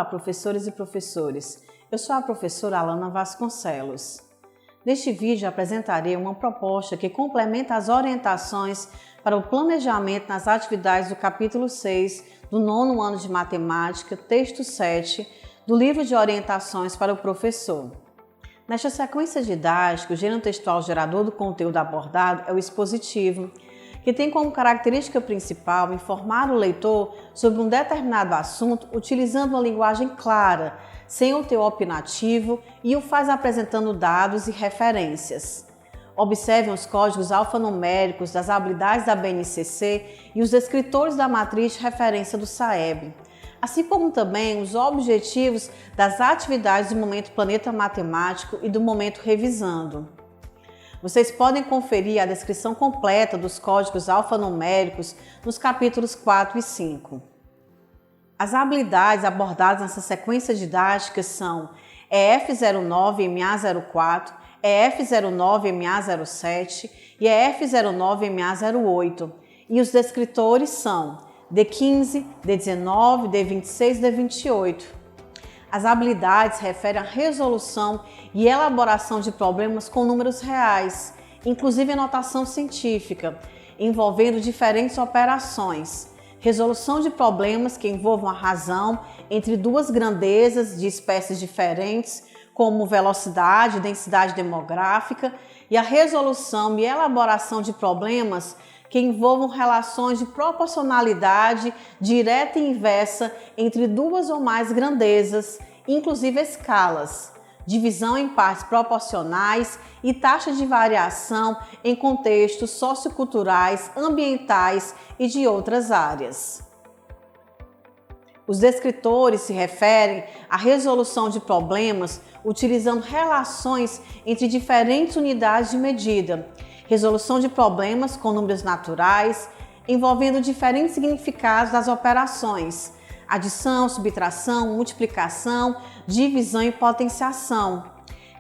Olá, professores e professores. Eu sou a professora Alana Vasconcelos. Neste vídeo apresentarei uma proposta que complementa as orientações para o planejamento nas atividades do capítulo 6 do 9º ano de matemática, texto 7, do livro de orientações para o professor. Nesta sequência didática, o gênero textual gerador do conteúdo abordado é o expositivo, que tem como característica principal informar o leitor sobre um determinado assunto utilizando uma linguagem clara, sem o teor opinativo, e o faz apresentando dados e referências. Observem os códigos alfanuméricos das habilidades da BNCC e os descritores da matriz de referência do SAEB, assim como também os objetivos das atividades do momento Planeta Matemático e do momento Revisando. Vocês podem conferir a descrição completa dos códigos alfanuméricos nos capítulos 4 e 5. As habilidades abordadas nessa sequência didática são EF09MA04, EF09MA07 e EF09MA08, e os descritores são D15, D19, D26 e D28. As habilidades referem à resolução e elaboração de problemas com números reais, inclusive notação científica, envolvendo diferentes operações. Resolução de problemas que envolvam a razão entre duas grandezas de espécies diferentes, como velocidade e densidade demográfica, e a resolução e elaboração de problemas que envolvam relações de proporcionalidade direta e inversa entre duas ou mais grandezas, inclusive escalas, divisão em partes proporcionais e taxa de variação em contextos socioculturais, ambientais e de outras áreas. Os descritores se referem à resolução de problemas utilizando relações entre diferentes unidades de medida, resolução de problemas com números naturais, envolvendo diferentes significados das operações, adição, subtração, multiplicação, divisão e potenciação,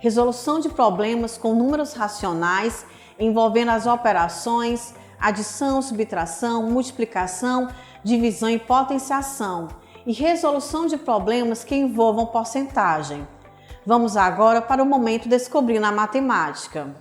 resolução de problemas com números racionais, envolvendo as operações, adição, subtração, multiplicação, divisão e potenciação, e resolução de problemas que envolvam porcentagem. Vamos agora para o momento Descobrindo a Matemática.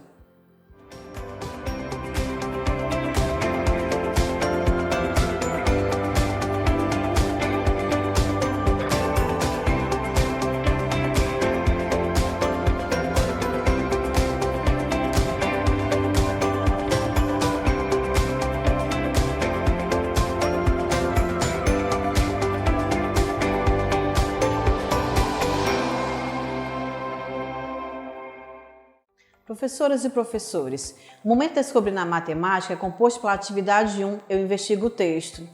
Professoras e professores, o Momento Descobrindo a Matemática é composto pela atividade 1, Eu Investigo o Texto.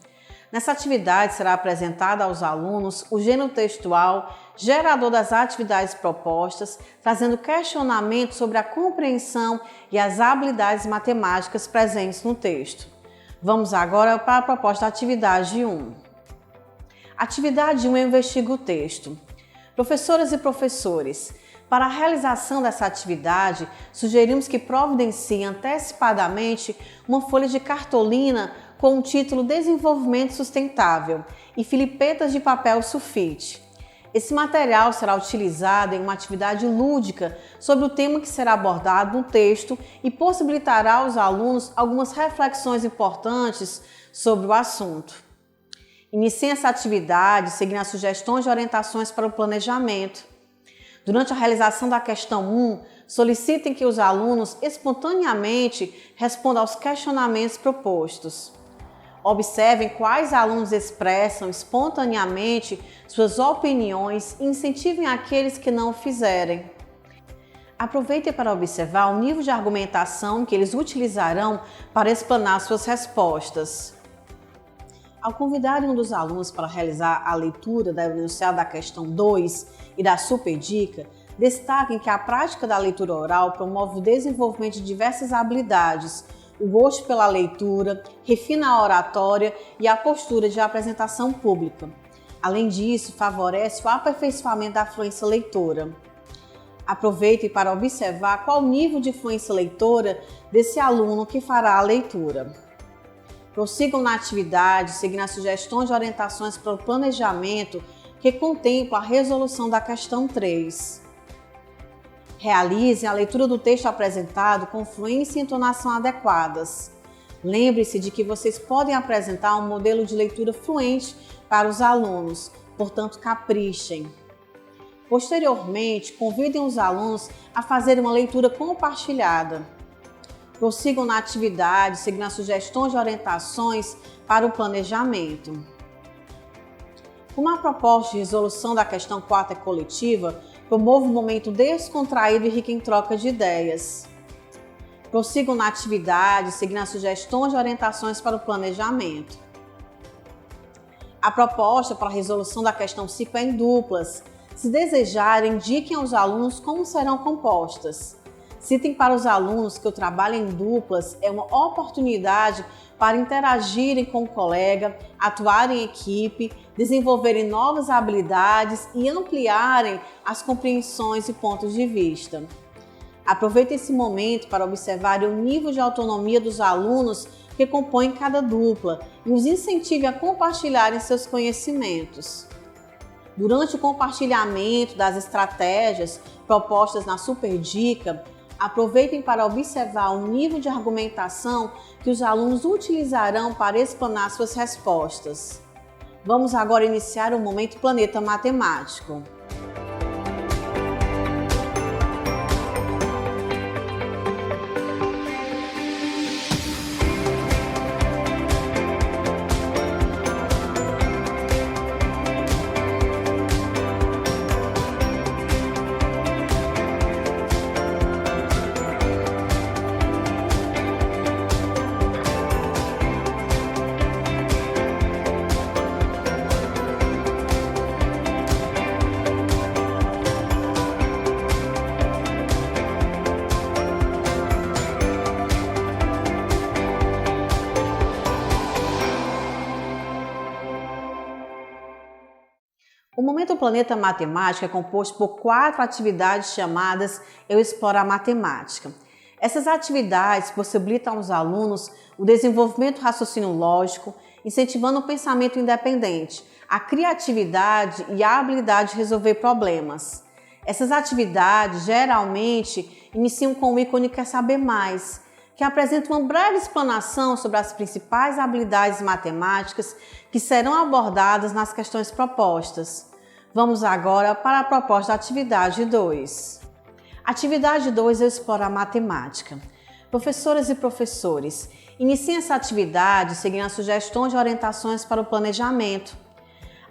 Nessa atividade será apresentado aos alunos o gênero textual, gerador das atividades propostas, trazendo questionamentos sobre a compreensão e as habilidades matemáticas presentes no texto. Vamos agora para a proposta da atividade 1. Atividade 1, Eu Investigo o Texto. Professoras e professores, para a realização dessa atividade, sugerimos que providenciem antecipadamente uma folha de cartolina com o título Desenvolvimento Sustentável e filipetas de papel sulfite. Esse material será utilizado em uma atividade lúdica sobre o tema que será abordado no texto e possibilitará aos alunos algumas reflexões importantes sobre o assunto. Iniciem essa atividade seguindo as sugestões de orientações para o planejamento. Durante a realização da questão 1, solicitem que os alunos espontaneamente respondam aos questionamentos propostos. Observem quais alunos expressam espontaneamente suas opiniões e incentivem aqueles que não o fizerem. Aproveitem para observar o nível de argumentação que eles utilizarão para explanar suas respostas. Ao convidarem um dos alunos para realizar a leitura da enunciado da questão 2 e da superdica, destaquem que a prática da leitura oral promove o desenvolvimento de diversas habilidades, o gosto pela leitura, refina a oratória e a postura de apresentação pública. Além disso, favorece o aperfeiçoamento da fluência leitora. Aproveitem para observar qual o nível de fluência leitora desse aluno que fará a leitura. Prossigam na atividade, seguindo as sugestões de orientações para o planejamento que contempla a resolução da questão 3. Realizem a leitura do texto apresentado com fluência e entonação adequadas. Lembre-se de que vocês podem apresentar um modelo de leitura fluente para os alunos, portanto, caprichem. Posteriormente, convidem os alunos a fazer uma leitura compartilhada. Prossigam na atividade, seguindo as sugestões e orientações para o planejamento. Como a proposta de resolução da questão 4 é coletiva, promova um momento descontraído e rico em troca de ideias. Prossigam na atividade, seguindo as sugestões e orientações para o planejamento. A proposta para a resolução da questão 5 é em duplas. Se desejarem, indiquem aos alunos como serão compostas. Citem para os alunos que o trabalho em duplas é uma oportunidade para interagirem com o colega, atuarem em equipe, desenvolverem novas habilidades e ampliarem as compreensões e pontos de vista. Aproveitem esse momento para observarem o nível de autonomia dos alunos que compõem cada dupla e os incentive a compartilharem seus conhecimentos. Durante o compartilhamento das estratégias propostas na Super Dica, aproveitem para observar o nível de argumentação que os alunos utilizarão para explanar suas respostas. Vamos agora iniciar o Momento Planeta Matemático. O Momento Planeta Matemática é composto por 4 atividades chamadas Eu Exploro a Matemática. Essas atividades possibilitam aos alunos o desenvolvimento do raciocínio lógico, incentivando o pensamento independente, a criatividade e a habilidade de resolver problemas. Essas atividades geralmente iniciam com o ícone Quer Saber Mais, que apresenta uma breve explanação sobre as principais habilidades matemáticas que serão abordadas nas questões propostas. Vamos agora para a proposta da atividade 2. Atividade 2 Eu Exploro a Matemática. Professoras e professores, iniciem essa atividade seguindo as sugestões e orientações para o planejamento.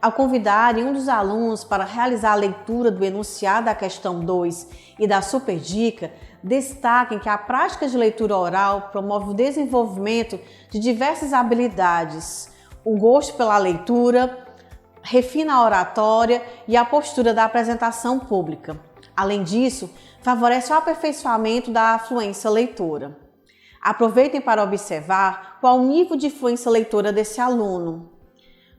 Ao convidarem um dos alunos para realizar a leitura do enunciado da questão 2 e da Super Dica, destaquem que a prática de leitura oral promove o desenvolvimento de diversas habilidades, o gosto pela leitura, refina a oratória e a postura da apresentação pública. Além disso, favorece o aperfeiçoamento da fluência leitora. Aproveitem para observar qual o nível de fluência leitora desse aluno.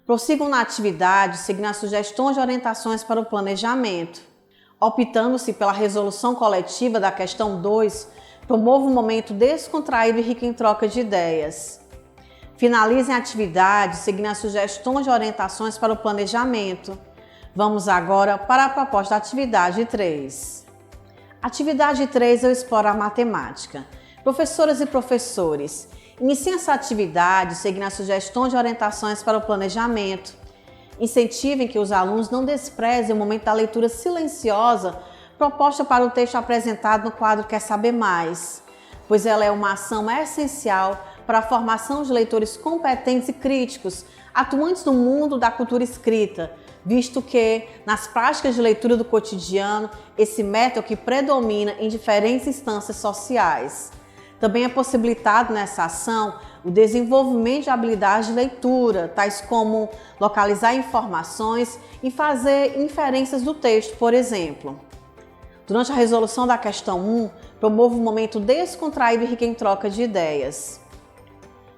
Prossigam na atividade, seguindo as sugestões e orientações para o planejamento. Optando-se pela resolução coletiva da questão 2, promova um momento descontraído e rico em troca de ideias. Finalizem a atividade, seguindo as sugestões e orientações para o planejamento. Vamos agora para a proposta da atividade 3. Atividade 3 Eu Exploro a Matemática. Professoras e professores, iniciem essa atividade seguindo as sugestões e orientações para o planejamento. Incentivem que os alunos não desprezem o momento da leitura silenciosa proposta para o texto apresentado no quadro Quer Saber Mais, pois ela é uma ação essencial para a formação de leitores competentes e críticos, atuantes no mundo da cultura escrita, visto que, nas práticas de leitura do cotidiano, esse método é o que predomina em diferentes instâncias sociais. Também é possibilitado nessa ação o desenvolvimento de habilidades de leitura, tais como localizar informações e fazer inferências do texto, por exemplo. Durante a resolução da questão 1, promova um momento descontraído e rico em troca de ideias.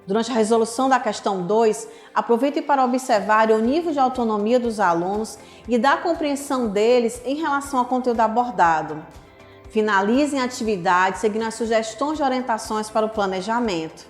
Durante a resolução da questão 2, aproveite para observar o nível de autonomia dos alunos e da compreensão deles em relação ao conteúdo abordado. Finalizem a atividade seguindo as sugestões e orientações para o planejamento.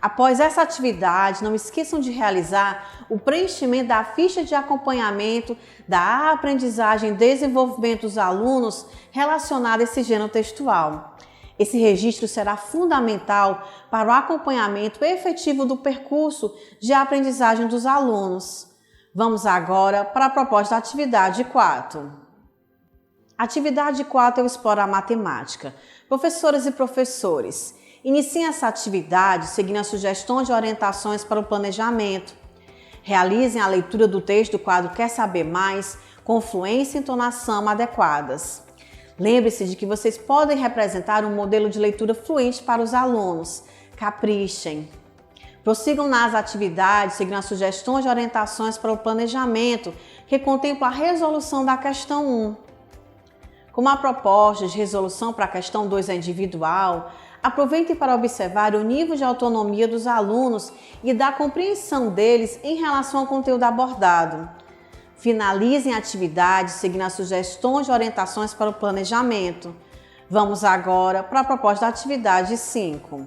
Após essa atividade, não esqueçam de realizar o preenchimento da ficha de acompanhamento da aprendizagem e desenvolvimento dos alunos relacionada a esse gênero textual. Esse registro será fundamental para o acompanhamento efetivo do percurso de aprendizagem dos alunos. Vamos agora para a proposta da atividade 4. Atividade 4 é o Explorar Matemática. Professoras e professores, iniciem essa atividade seguindo as sugestões de orientações para o planejamento. Realizem a leitura do texto do quadro Quer Saber Mais, com fluência e entonação adequadas. Lembre-se de que vocês podem representar um modelo de leitura fluente para os alunos. Caprichem. Prossigam nas atividades seguindo as sugestões de orientações para o planejamento, que contempla a resolução da questão 1. Como a proposta de resolução para a questão 2 é individual, aproveitem para observar o nível de autonomia dos alunos e da compreensão deles em relação ao conteúdo abordado. Finalizem a atividade seguindo as sugestões de orientações para o planejamento. Vamos agora para a proposta da atividade 5.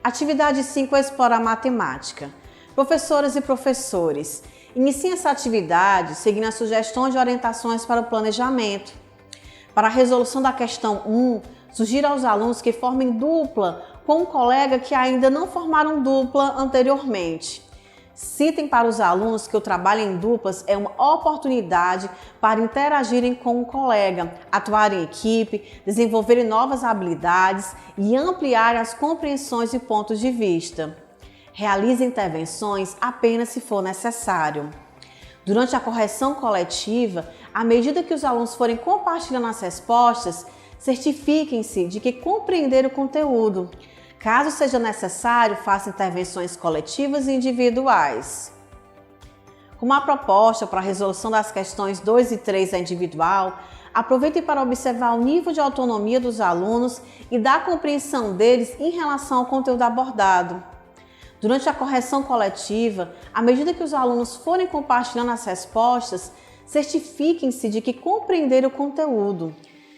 Atividade 5 é Explorar Matemática. Professoras e professores, iniciem essa atividade seguindo as sugestões de orientações para o planejamento. Para a resolução da questão 1, sugira aos alunos que formem dupla com um colega que ainda não formaram dupla anteriormente. Citem para os alunos que o trabalho em duplas é uma oportunidade para interagirem com um colega, atuarem em equipe, desenvolverem novas habilidades e ampliarem as compreensões e pontos de vista. Realize intervenções apenas se for necessário. Durante a correção coletiva, à medida que os alunos forem compartilhando as respostas, certifiquem-se de que compreenderam o conteúdo. Caso seja necessário, faça intervenções coletivas e individuais. Como a proposta para a resolução das questões 2 e 3 é individual, aproveite para observar o nível de autonomia dos alunos e da compreensão deles em relação ao conteúdo abordado. Durante a correção coletiva, à medida que os alunos forem compartilhando as respostas, certifiquem-se de que compreenderam o conteúdo.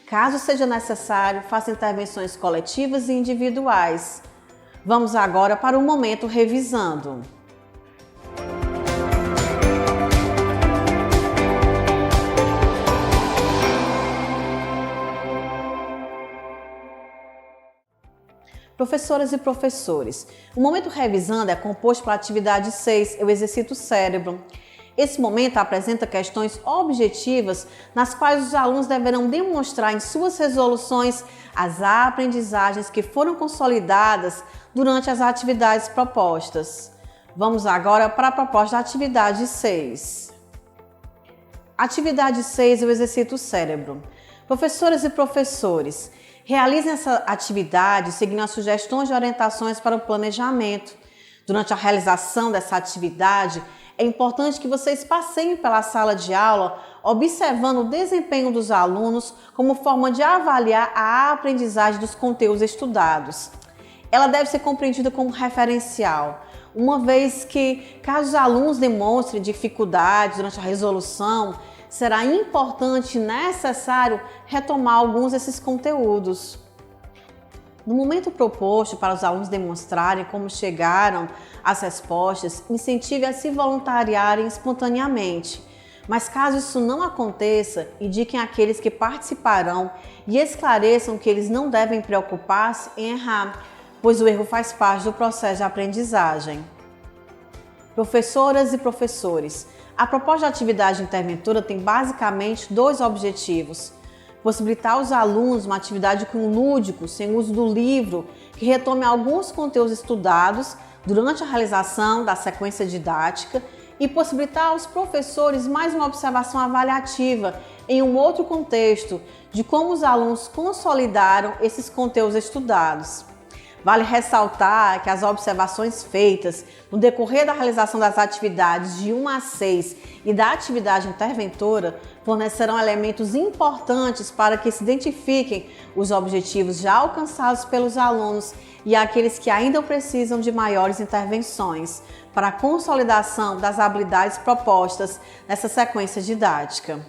Caso seja necessário, faça intervenções coletivas e individuais. Vamos agora para o momento revisando. Professoras e professores, o momento revisando é composto pela atividade 6, eu exercito o cérebro. Esse momento apresenta questões objetivas nas quais os alunos deverão demonstrar em suas resoluções as aprendizagens que foram consolidadas durante as atividades propostas. Vamos agora para a proposta da atividade 6. Atividade 6, eu exercito o cérebro. Professoras e professores, realizem essa atividade seguindo as sugestões de orientações para o planejamento. Durante a realização dessa atividade, é importante que vocês passeiem pela sala de aula, observando o desempenho dos alunos como forma de avaliar a aprendizagem dos conteúdos estudados. Ela deve ser compreendida como referencial, uma vez que, caso os alunos demonstrem dificuldades durante a resolução, será importante e necessário retomar alguns desses conteúdos. No momento proposto para os alunos demonstrarem como chegaram às respostas, incentive a se voluntariarem espontaneamente. Mas caso isso não aconteça, indiquem àqueles que participarão e esclareçam que eles não devem preocupar-se em errar, pois o erro faz parte do processo de aprendizagem. Professoras e professores, a proposta de atividade interventora tem basicamente dois objetivos: possibilitar aos alunos uma atividade com lúdico, sem uso do livro, que retome alguns conteúdos estudados durante a realização da sequência didática, e possibilitar aos professores mais uma observação avaliativa em um outro contexto de como os alunos consolidaram esses conteúdos estudados. Vale ressaltar que as observações feitas no decorrer da realização das atividades de 1 a 6 e da atividade interventora fornecerão elementos importantes para que se identifiquem os objetivos já alcançados pelos alunos e aqueles que ainda precisam de maiores intervenções para a consolidação das habilidades propostas nessa sequência didática.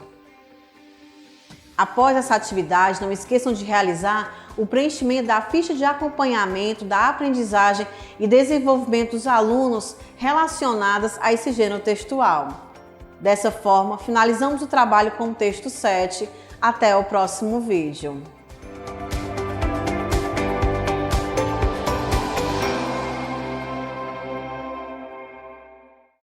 Após essa atividade, não esqueçam de realizar o preenchimento da ficha de acompanhamento da aprendizagem e desenvolvimento dos alunos relacionadas a esse gênero textual. Dessa forma, finalizamos o trabalho com o texto 7. Até o próximo vídeo.